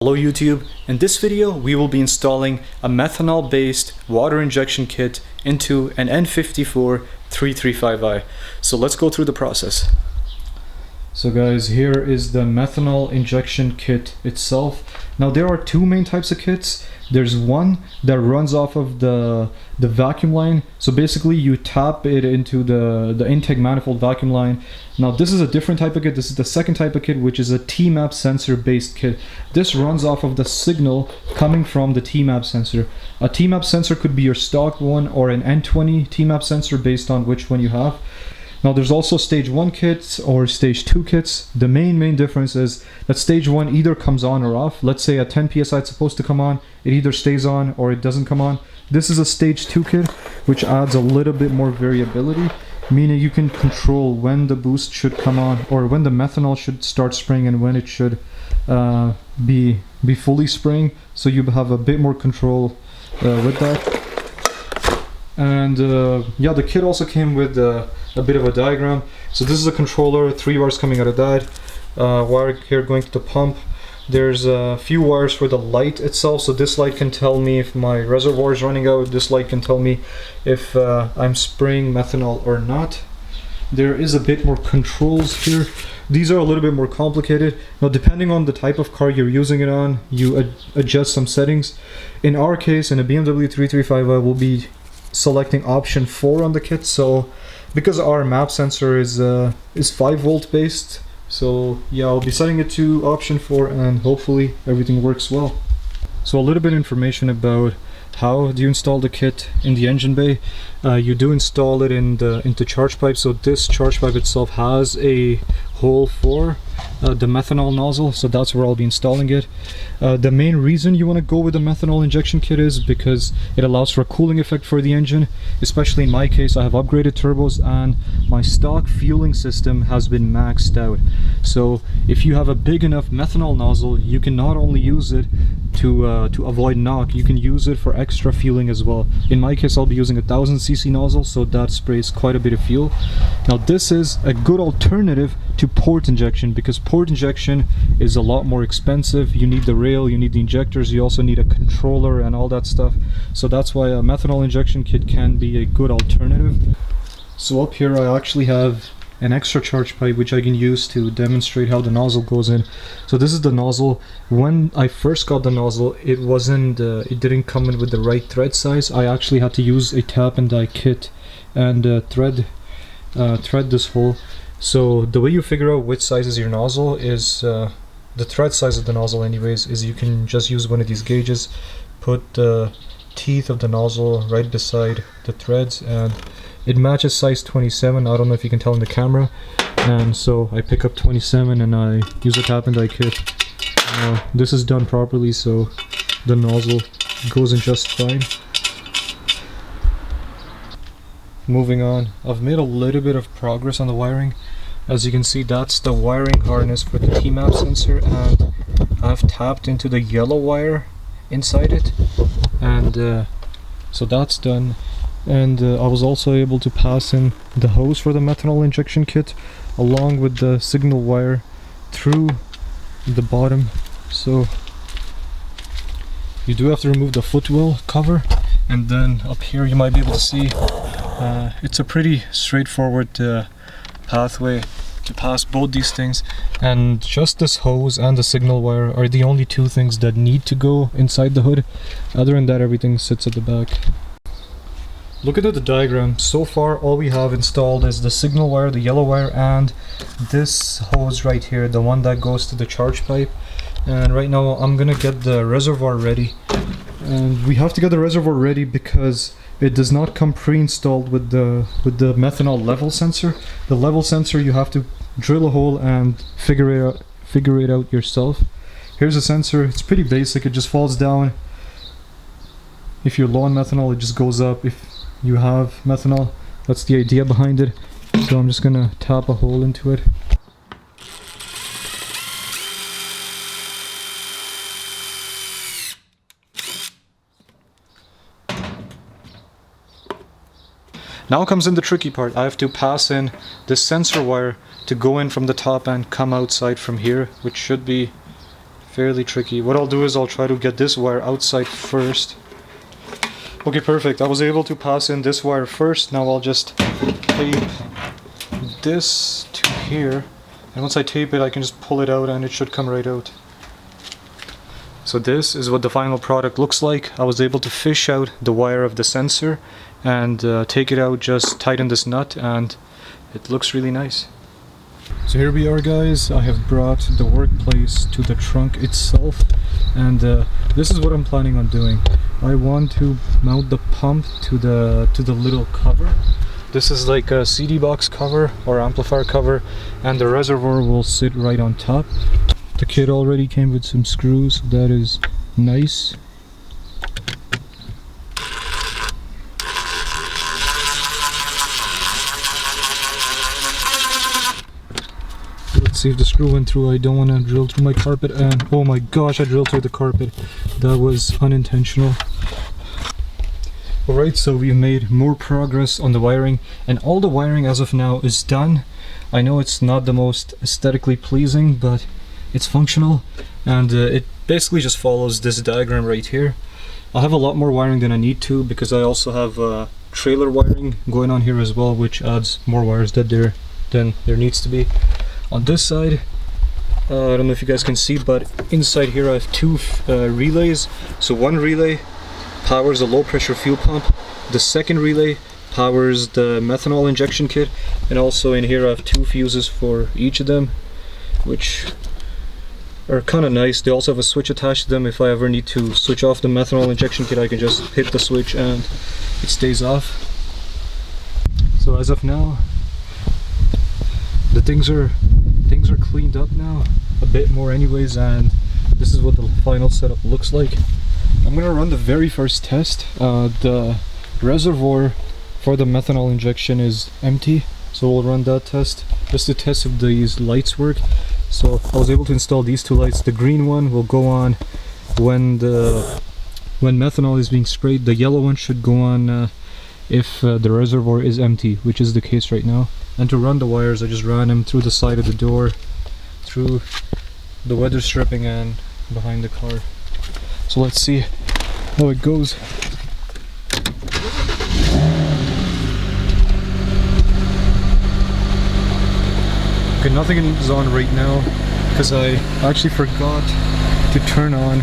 Hello YouTube, in this video we will be installing a methanol based water injection kit into an n54 335i. So let's go through the process. So guys, here is the methanol injection kit itself. Now there are two main types of kits. There's one that runs off of the vacuum line. So basically you tap it into the intake manifold vacuum line. Now this is a different type of kit. This is the second type of kit, which is a TMAP sensor based kit. This runs off of the signal coming from the TMAP sensor. A TMAP sensor could be your stock one or an N20 TMAP sensor based on which one you have. Now there's also stage 1 kits or stage 2 kits. The main difference is that stage 1 either comes on or off. Let's say at 10 psi it's supposed to come on, it either stays on or it doesn't come on. This is a stage 2 kit, which adds a little bit more variability, meaning you can control when the boost should come on or when the methanol should start spraying and when it should be fully spraying, so you have a bit more control with that. And yeah, the kit also came with a bit of a diagram. So this is a controller, 3 wires coming out of that, wire here going to the pump. There's a few wires for the light itself, so this light can tell me if my reservoir is running out. This light can tell me if I'm spraying methanol or not. There is a bit more controls here. These are a little bit more complicated. Now depending on the type of car you're using it on, you adjust some settings. In our case, in a BMW 335i, we'll be selecting option 4 on the kit. So because our map sensor is 5 volt based, so yeah, I'll be setting it to option 4 and hopefully everything works well. So a little bit of information about how do you install the kit in the engine bay. You do install it into charge pipe. So this charge pipe itself has a hole for the methanol nozzle, so that's where I'll be installing it. The main reason you want to go with the methanol injection kit is because it allows for a cooling effect for the engine. Especially in my case, I have upgraded turbos and my stock fueling system has been maxed out. So if you have a big enough methanol nozzle, you can not only use it to avoid knock, you can use it for extra fueling as well. In my case, I'll be using a 1000cc nozzle, so that sprays quite a bit of fuel. Now this is a good alternative to port injection, because port injection is a lot more expensive. You need the rail, you need the injectors, you also need a controller and all that stuff. So that's why a methanol injection kit can be a good alternative. So up here I actually have an extra charge pipe which I can use to demonstrate how the nozzle goes in. So this is the nozzle. When I first got the nozzle, it didn't come in with the right thread size. I actually had to use a tap and die kit and thread this hole. So the way you figure out which size is your nozzle is the thread size of the nozzle anyways, is you can just use one of these gauges, put the teeth of the nozzle right beside the threads, and it matches size 27. I don't know if you can tell in the camera, and so I pick up 27 and I use a tap and die kit. This is done properly, so the nozzle goes in just fine. Moving on, I've made a little bit of progress on the wiring. As you can see, that's the wiring harness for the TMAP sensor, and I've tapped into the yellow wire inside it, and so that's done. And I was also able to pass in the hose for the methanol injection kit along with the signal wire through the bottom. So you do have to remove the footwell cover, and then up here you might be able to see it's a pretty straightforward pathway to pass both these things, and just this hose and the signal wire are the only two things that need to go inside the hood. Other than that, everything sits at the back. Looking at the diagram, so far all we have installed is the signal wire, the yellow wire, and this hose right here, the one that goes to the charge pipe. And right now I'm gonna get the reservoir ready. And we have to get the reservoir ready because it does not come pre-installed with the methanol level sensor. The level sensor, you have to drill a hole and figure it out yourself. Here's a sensor. It's pretty basic. It just falls down. If you're low on methanol, it just goes up. If you have methanol, that's the idea behind it. So I'm just gonna tap a hole into it. Now comes in the tricky part. I have to pass in this sensor wire to go in from the top and come outside from here, which should be fairly tricky. What I'll do is I'll try to get this wire outside first. Okay, perfect. I was able to pass in this wire first. Now I'll just tape this to here. And once I tape it, I can just pull it out and it should come right out. So this is what the final product looks like. I was able to fish out the wire of the sensor and take it out, just tighten this nut, and it looks really nice. So here we are, guys. I have brought the workplace to the trunk itself, and this is what I'm planning on doing. I want to mount the pump to the little cover. This is like a CD box cover or amplifier cover, and the reservoir will sit right on top. The kit already came with some screws, so that is nice. Let's see if the screw went through. I don't want to drill through my carpet, and oh my gosh, I drilled through the carpet. That was unintentional. Alright, so we've made more progress on the wiring, and all the wiring as of now is done. I know it's not the most aesthetically pleasing, but it's functional, and it basically just follows this diagram right here. I have a lot more wiring than I need to, because I also have trailer wiring going on here as well, which adds more wires than there needs to be. On this side, I don't know if you guys can see, but inside here I have two relays. So one relay powers the low pressure fuel pump, the second relay powers the methanol injection kit, and also in here I have two fuses for each of them, which are kind of nice. They also have a switch attached to them. If I ever need to switch off the methanol injection kit, I can just hit the switch and it stays off. So as of now, the things are cleaned up now a bit more anyways, and this is what the final setup looks like. I'm gonna run the very first test. The reservoir for the methanol injection is empty, so we'll run that test just to test if these lights work. So I was able to install these two lights. The green one will go on when methanol is being sprayed. The yellow one should go on if the reservoir is empty, which is the case right now. And to run the wires, I just ran them through the side of the door, through the weather stripping, and behind the car. So let's see how it goes. Okay, nothing is on right now because I actually forgot to turn on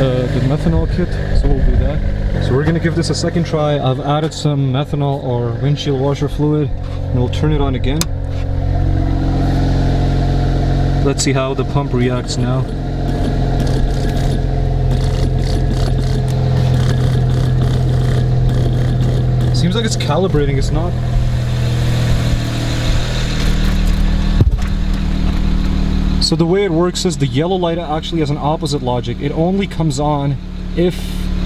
the methanol kit, so we'll do that. So we're gonna give this a second try. I've added some methanol or windshield washer fluid, and we'll turn it on again. Let's see how the pump reacts now. Seems like it's calibrating, it's not. So the way it works is the yellow light actually has an opposite logic. It only comes on if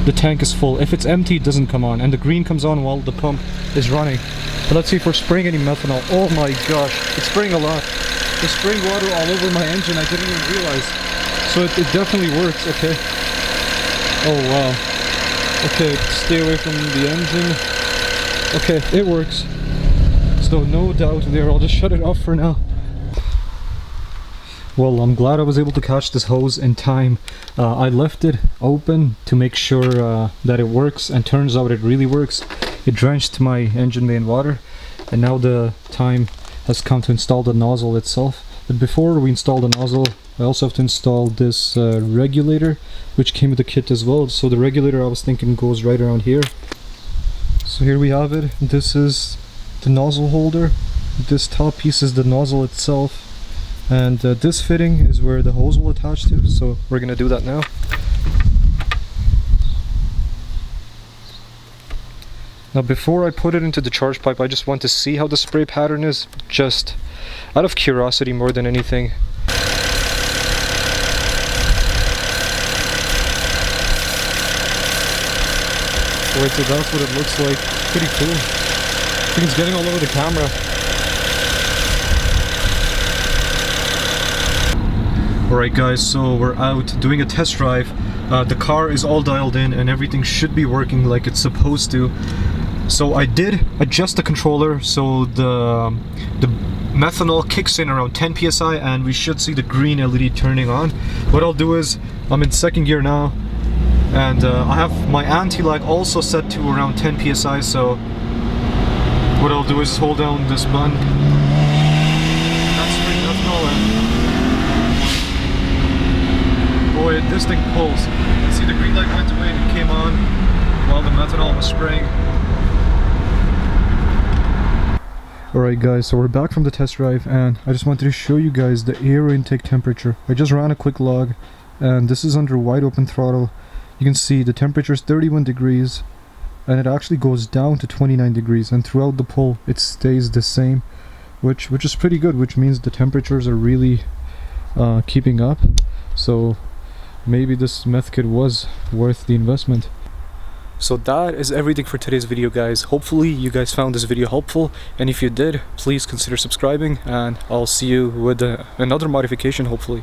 the tank is full. If it's empty, it doesn't come on, and the green comes on while the pump is running. But let's see if we're spraying any methanol. Oh my gosh, it's spraying a lot. It's spraying water all over my engine. I didn't even realize. So it definitely works. Okay. Oh wow. Okay, stay away from the engine. Okay, it works. So no doubt there. I'll just shut it off for now. Well, I'm glad I was able to catch this hose in time. I left it open to make sure that it works, and turns out it really works. It drenched my engine bay in water, and now the time has come to install the nozzle itself. But before we install the nozzle, I also have to install this regulator, which came with the kit as well. So the regulator, I was thinking, goes right around here. So here we have it. This is the nozzle holder. This top piece is the nozzle itself. And this fitting is where the hose will attach to, so we're gonna do that now. Now before I put it into the charge pipe, I just want to see how the spray pattern is, just out of curiosity more than anything. Alright, so that's what it looks like. Pretty cool. I think it's getting all over the camera. Alright guys, so we're out doing a test drive. The car is all dialed in and everything should be working like it's supposed to. So I did adjust the controller so the methanol kicks in around 10 psi and we should see the green LED turning on. What I'll do is, I'm in second gear now, and I have my anti-lag also set to around 10 psi, so what I'll do is hold down this button. That's spraying methanol and boy, this thing pulls. You see the green light went away and it came on while the methanol was spraying. Alright guys, so we're back from the test drive and I just wanted to show you guys the air intake temperature. I just ran a quick log and this is under wide open throttle. You can see the temperature is 31 degrees and it actually goes down to 29 degrees, and throughout the pull it stays the same, which is pretty good, which means the temperatures are really keeping up. So maybe this meth kit was worth the investment. So that is everything for today's video, guys. Hopefully you guys found this video helpful, and if you did, please consider subscribing, and I'll see you with another modification hopefully.